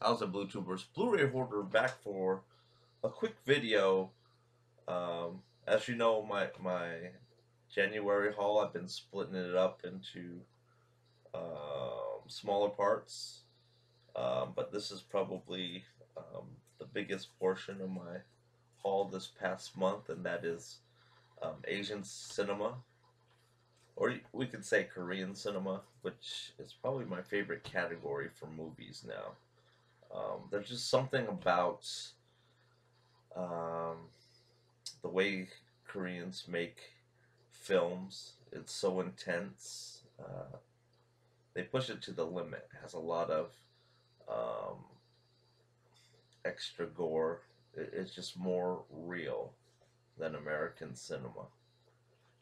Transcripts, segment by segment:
How's it, BlueTubers? Blu-ray Hoarder back for a quick video. As you know, my January haul, I've been splitting it up into smaller parts, but this is probably the biggest portion of my haul this past month, and that is Asian cinema, or we could say Korean cinema, which is probably my favorite category for movies now. There's just something about um, the way Koreans make films. It's so intense. They push it to the limit. It has a lot of um, extra gore. It's just more real than American cinema.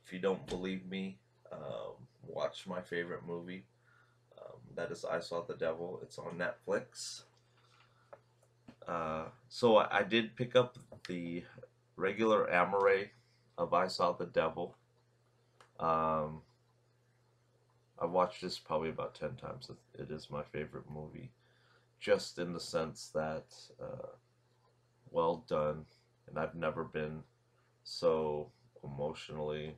If you don't believe me, watch my favorite movie. That is I Saw the Devil. It's on Netflix. So I did pick up the regular Amaray of I Saw the Devil. Um, I've watched this probably about 10 times. It is my favorite movie, just in the sense that well done, and I've never been so emotionally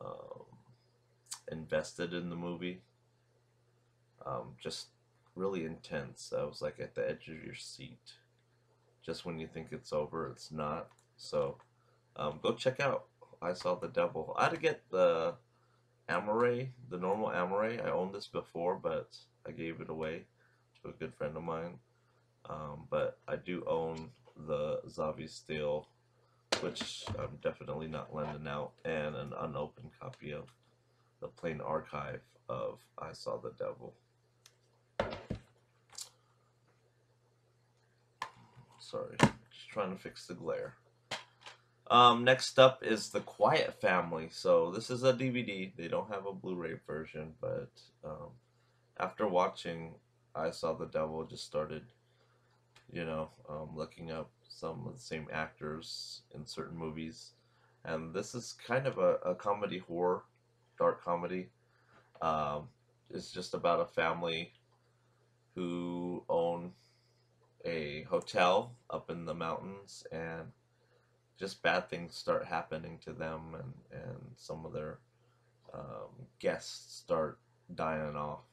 um, invested in the movie. Just really intense. I was like at the edge of your seat. Just when you think it's over, it's not. So go check out I Saw the Devil. I had to get the Amaray, the normal Amaray. I owned this before, but I gave it away to a good friend of mine. But I do own the Zavi Steel, which I'm definitely not lending out, and an unopened copy of the plain archive of I Saw the Devil. Sorry, just trying to fix the glare. Next up is The Quiet Family. So this is a DVD. They don't have a Blu-ray version, but after watching I Saw the Devil, just started, looking up some of the same actors in certain movies, and this is kind of a comedy horror, dark comedy. Um, it's just about a family who own a hotel up in the mountains, and just bad things start happening to them, and some of their guests start dying off.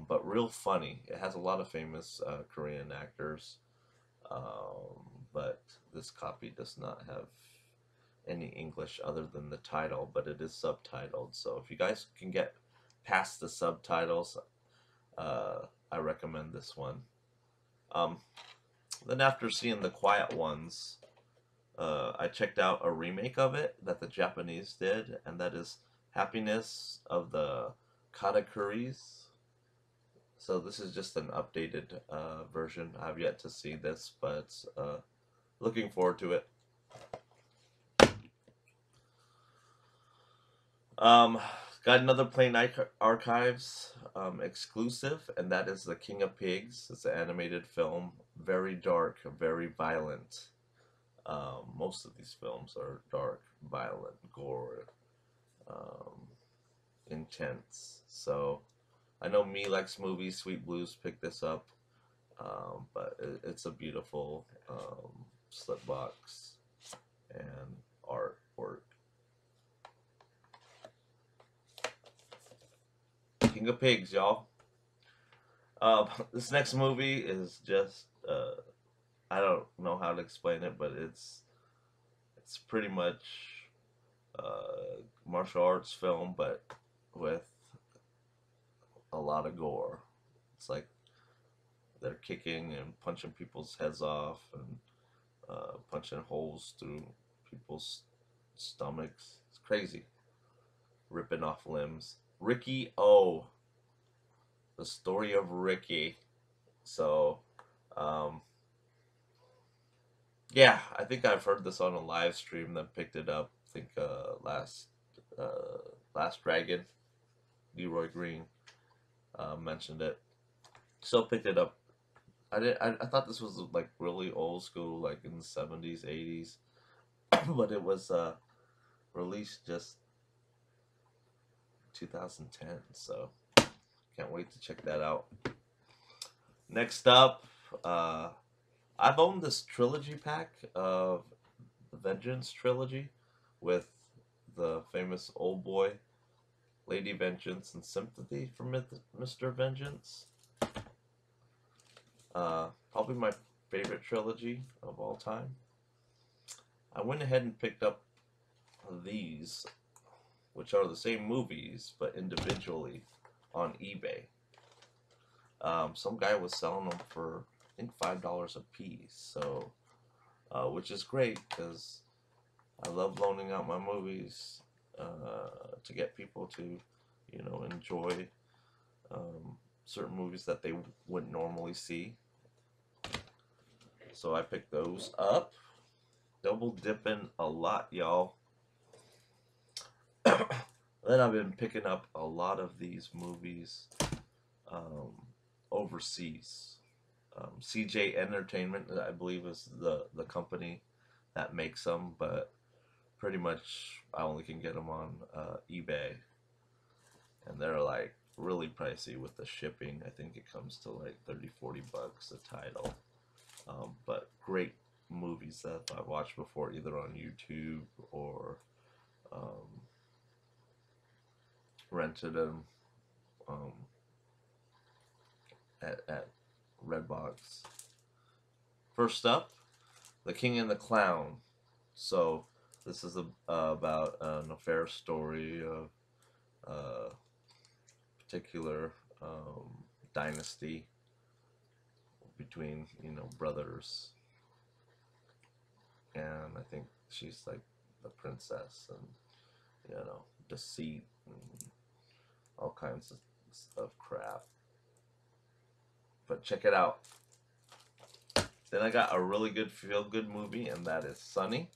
But real funny. It has a lot of famous Korean actors, but this copy does not have any English other than the title, but it is subtitled. So if you guys can get past the subtitles, I recommend this one. Um, then after seeing the Quiet Ones, I checked out a remake of it that the Japanese did, and that is Happiness of the Katakuris. So this is just an updated version. I've yet to see this, but looking forward to it. Um, got another Plain Archives exclusive, and that is The King of Pigs. It's an animated film, very dark, very violent. Most of these films are dark, violent, gore, um, intense. So I know Me Likes Movies, Sweet Blues picked this up, but it's a beautiful slip box and artwork. King of Pigs, y'all. This next movie is just I don't know how to explain it, but it's pretty much martial arts film, but with a lot of gore. It's like they're kicking and punching people's heads off and punching holes through people's stomachs. It's crazy. Ripping off limbs. Ricky O. The story of Ricky. So, um, yeah, I think I've heard this on a live stream, then picked it up. I think Last Dragon, Leroy Green mentioned it. So picked it up. I thought this was like really old school, like in the 70s, 80s, but it was released just 2010. So can't wait to check that out. Next up, I've owned this trilogy pack of the Vengeance trilogy with the famous Old Boy, Lady Vengeance, and Sympathy for Mr. Vengeance. Probably my favorite trilogy of all time. I went ahead and picked up these, which are the same movies but individually on eBay. Some guy was selling them for I think $5 a piece, so which is great because I love loaning out my movies to get people to, enjoy certain movies that they wouldn't normally see. So I picked those up. Double dipping a lot, y'all. Then I've been picking up a lot of these movies um, overseas. CJ Entertainment, I believe, is the company that makes them, but pretty much I only can get them on eBay, and they're like really pricey with the shipping. I think it comes to like 30-40 bucks a title. But great movies that I've watched before, either on YouTube or um, rented them um, at Redbox. First up, The King and the Clown. So this is about an affair story of a particular dynasty between brothers, and I think she's like the princess, and deceit and all kinds of crap. But check it out. Then I got a really good feel-good movie, and that is Sunny.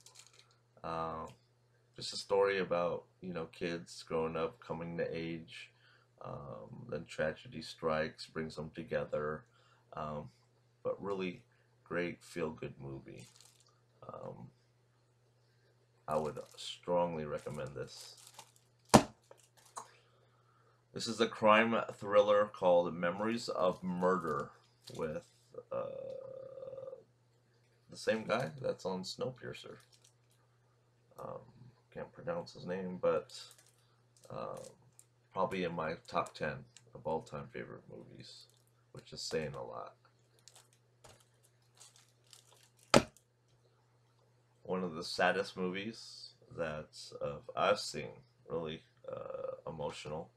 Uh, just a story about kids growing up, coming to age. Then tragedy strikes, brings them together. But really great feel-good movie. Um, I would strongly recommend this. This is a crime thriller called Memories of Murder with the same guy that's on Snowpiercer. Um, can't pronounce his name, but um, probably in my top 10 of all-time favorite movies, which is saying a lot. One of the saddest movies that I've seen, really emotional.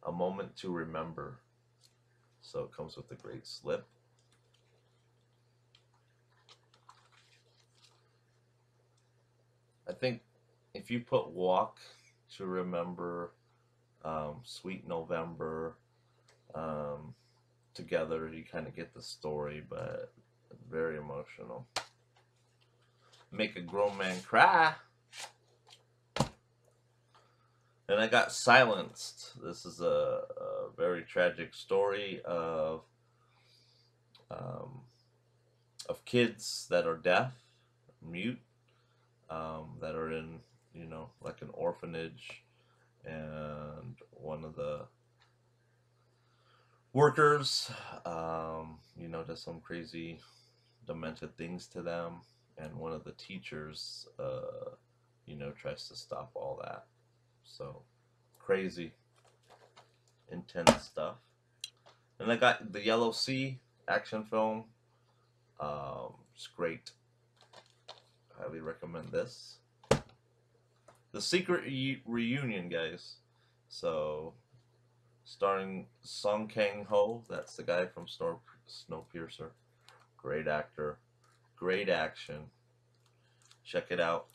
A Moment to Remember. So it comes with a great slip. I think if you put Walk to Remember, Sweet November together, you kind of get the story, but very emotional. Make a grown man cry. And I got Silenced. This is a very tragic story um, of kids that are deaf, mute, that are in, like an orphanage, and one of the workers, does some crazy, demented things to them, and one of the teachers, tries to stop all that. So, crazy, intense stuff. And I got the Yellow Sea action film. It's great. Highly recommend this. The Secret Reunion, guys. So, starring Song Kang-ho. That's the guy from Snowpiercer. Great actor. Great action. Check it out.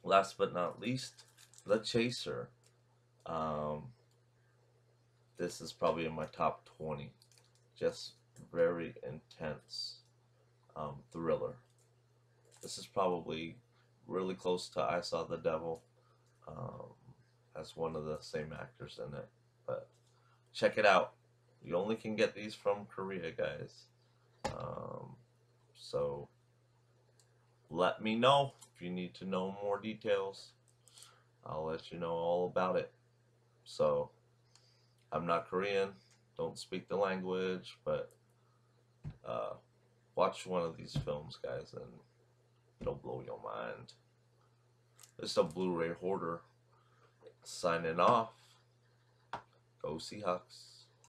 Last but not least, The Chaser. This is probably in my top 20. Just very intense thriller. This is probably really close to I Saw the Devil. Has one of the same actors in it. But check it out. You only can get these from Korea, guys. So let me know if you need to know more details. I'll let you know all about it. So I'm not Korean. don't speak the language, but uh, watch one of these films, guys, and it'll blow your mind. It's a Blu-ray hoarder signing off. Go Seahawks.